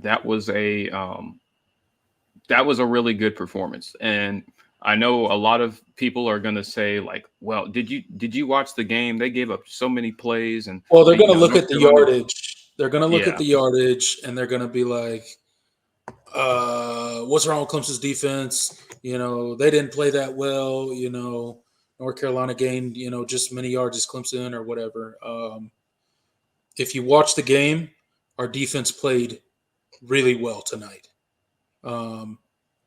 that was a really good performance. And I know a lot of people are going to say, like, well, did you watch the game? They gave up so many plays, and Well, they're going to look North at the Carolina. yardage. They're going to look at Yeah, the yardage, and they're going to be like, what's wrong with Clemson's defense? They didn't play that well. North Carolina gained, just many yards as Clemson or whatever. If you watch the game, our defense played really well tonight.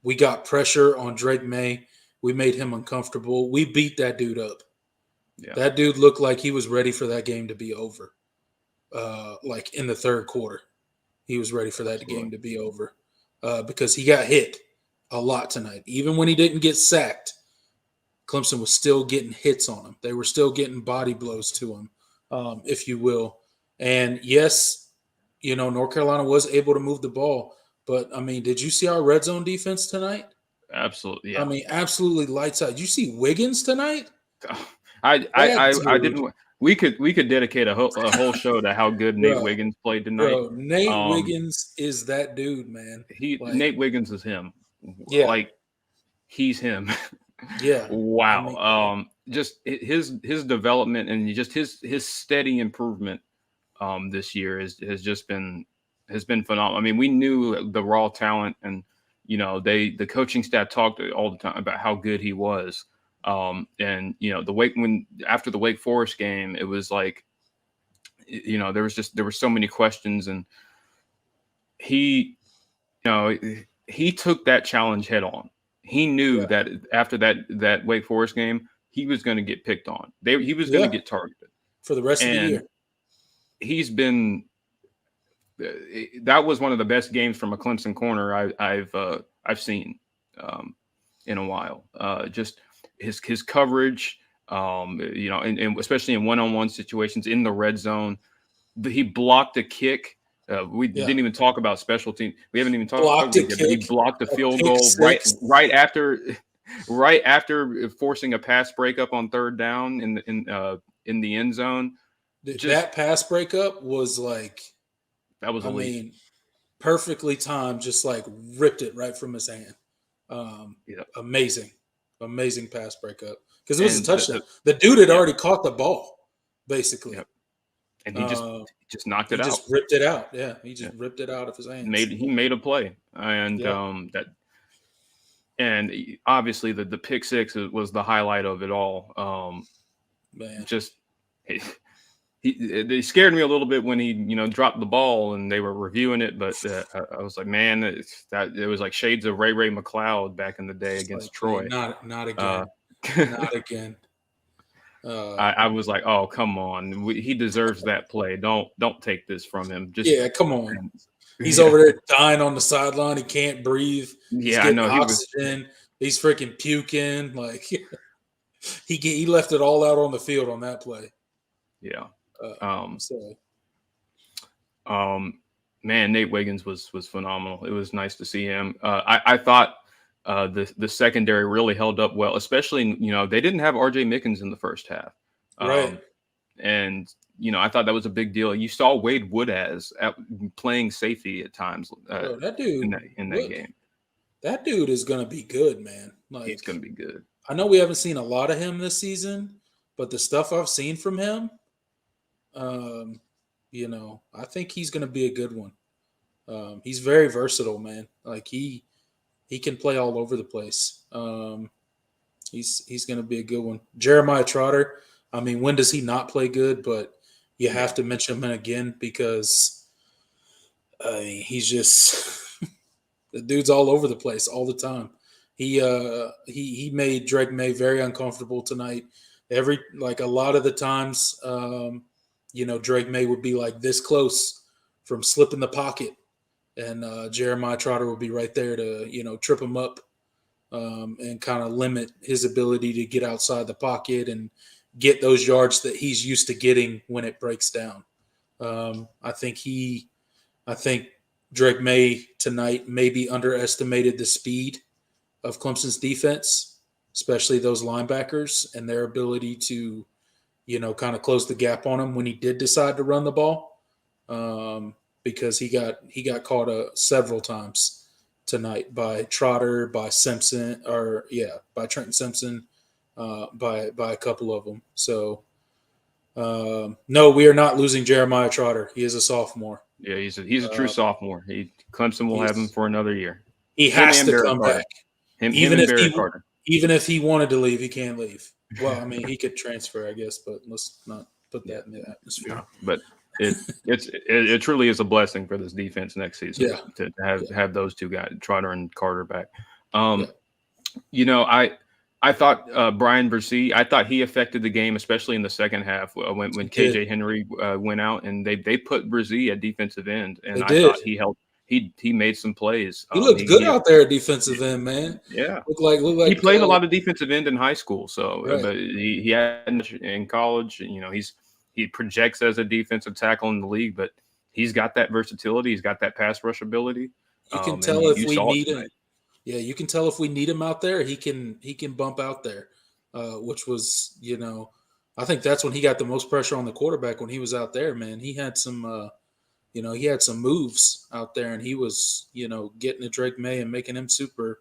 We got pressure on Drake Maye. We made him uncomfortable. We beat that dude up. yeah, That dude looked like he was ready for that game to be over. Like in the third quarter, he was ready for that absolutely. game to be over because he got hit a lot tonight. Even when he didn't get sacked, Clemson was still getting hits on him. They were still getting body blows to him, if you will. And yes, North Carolina was able to move the ball. But, I mean, did you see our red zone defense tonight? Absolutely, I yeah. mean, absolutely lights out. Did you see Wiggins tonight? I didn't. We could dedicate a whole show to how good Nate Bro, Wiggins played tonight. bro, Nate Um, Wiggins is that dude, man. Like, Nate Wiggins is him. yeah, Like, he's him. yeah. I Wow. mean, Just his development and just his steady improvement this year has been phenomenal. I mean, we knew the raw talent, and the coaching staff talked all the time about how good he was. And after the Wake Forest game, it was like, there were so many questions, and he he took that challenge head on. He knew yeah, that after that Wake Forest game, he was going to get picked on. He was going to yeah, get targeted, for the rest of the and year. he's been. That was one of the best games from a Clemson corner I've seen in a while. Just his coverage, and especially in one-on-one situations in the red zone. He blocked a kick. We Yeah. didn't even talk about special team. We haven't even talked Blocked about a it yet, but he kick, blocked a a field pick goal right six. right after right after forcing a pass breakup on third down in the end zone. Just That pass breakup was like, that was I elite. mean, perfectly timed, just like ripped it right from his hand. Yeah, Amazing, amazing pass breakup because it was a and touchdown. The dude had yeah, already caught the ball, basically. yeah, and he just Uh, just knocked he it out. just ripped it out. Yeah, he Yeah, just ripped it out of his hands. he made a play, and Yeah, obviously the pick six was the highlight of it all. man. Just they scared me a little bit when he dropped the ball and they were reviewing it, but I was like, man, it was like shades of Ray McLeod back in the day It's against like, hey, Troy. not Uh, again, not again. I was like, oh, come on, he deserves that play. Don't take this from him. Just Yeah, come on. He's yeah, over there dying on the sideline. He can't breathe. He's yeah, I getting know he was. oxygen. He's freaking puking. Like he left it all out on the field on that play. Yeah. Uh, Um, so um, man, Nate Wiggins was phenomenal. It was nice to see him. I thought the secondary really held up well, especially they didn't have R.J. Mickens in the first half, right, and I thought that was a big deal. You saw Wade Woodaz playing safety at times bro, that in dude. that game. That dude is gonna be good, man. He's going Like to be good. I know we haven't seen a lot of him this season, but the stuff I've seen from him, um, I think he's gonna be a good one. He's very versatile, man. Like he can play all over the place. He's going to be a good one. Jeremiah Trotter. I mean, when does he not play good? But you have Yeah, to mention him again because he's just the dude's all over the place all the time. He made Drake Maye very uncomfortable tonight. A lot of the times, Drake Maye would be like this close from slipping the pocket, and Jeremiah Trotter would be right there to trip him up and kind of limit his ability to get outside the pocket and get those yards that he's used to getting when it breaks down. I think Drake Maye tonight maybe underestimated the speed of Clemson's defense, especially those linebackers and their ability to kind of close the gap on him when he did decide to run the ball. because he got caught several times tonight by Trotter, by Simpson, by Trenton Simpson, by a couple of them. So no, we are not losing Jeremiah Trotter. He is a sophomore. Yeah, he's a true sophomore. Clemson will have him for another year. He Him has and to Barrett come Carter. back. Him and Barrett Carter. Even if he wanted to leave, he can't leave. Well, I mean, he could transfer, I guess, but let's not put that in the atmosphere. No, but it truly is a blessing for this defense next season. Yeah. To have those two guys, Trotter and Carter, back. Yeah. You know, I thought Brian Brzee, I thought he affected the game, especially in the second half when KJ Henry went out, and they put Brzee at defensive end, and I thought he helped. He made some plays. He looked good out there at defensive end, man. Yeah, looked like he played a lot of defensive end in high school, so right. but he had in college. You know, he projects as a defensive tackle in the league, but he's got that versatility. He's got that pass rush ability. You can tell if we need him. Yeah, you can tell if we need him out there, he can bump out there, which was, you know, I think that's when he got the most pressure on the quarterback when he was out there, man. He had some, he had some moves out there, and he was, getting to Drake Maye and making him super,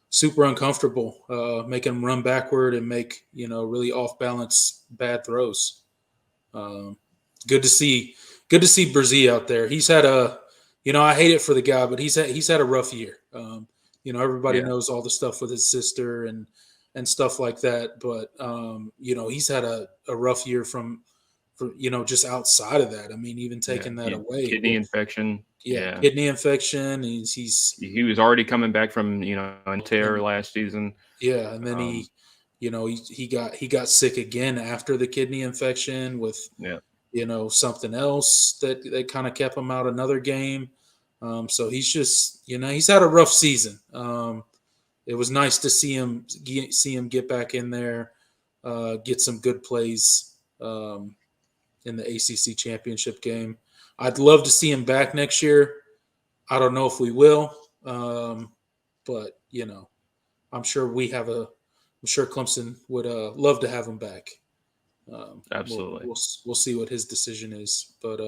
super uncomfortable, making him run backward and make, really off balance bad throws. Good to see Brzee out there. He's had I hate it for the guy, but he's had a rough year. Everybody knows all the stuff with his sister and stuff like that. But, he's had a rough year for just outside of that. I mean, even taking that away. Kidney infection. Yeah, kidney infection. He was already coming back from, a tear last season. Yeah, and then he got sick again after the kidney infection with, something else that kind of kept him out another game. So he's just, he's had a rough season. It was nice to see him get back in there, get some good plays in the ACC Championship game. I'd love to see him back next year. I don't know if we will, but I'm sure Clemson would love to have him back. Absolutely. We'll see what his decision is, but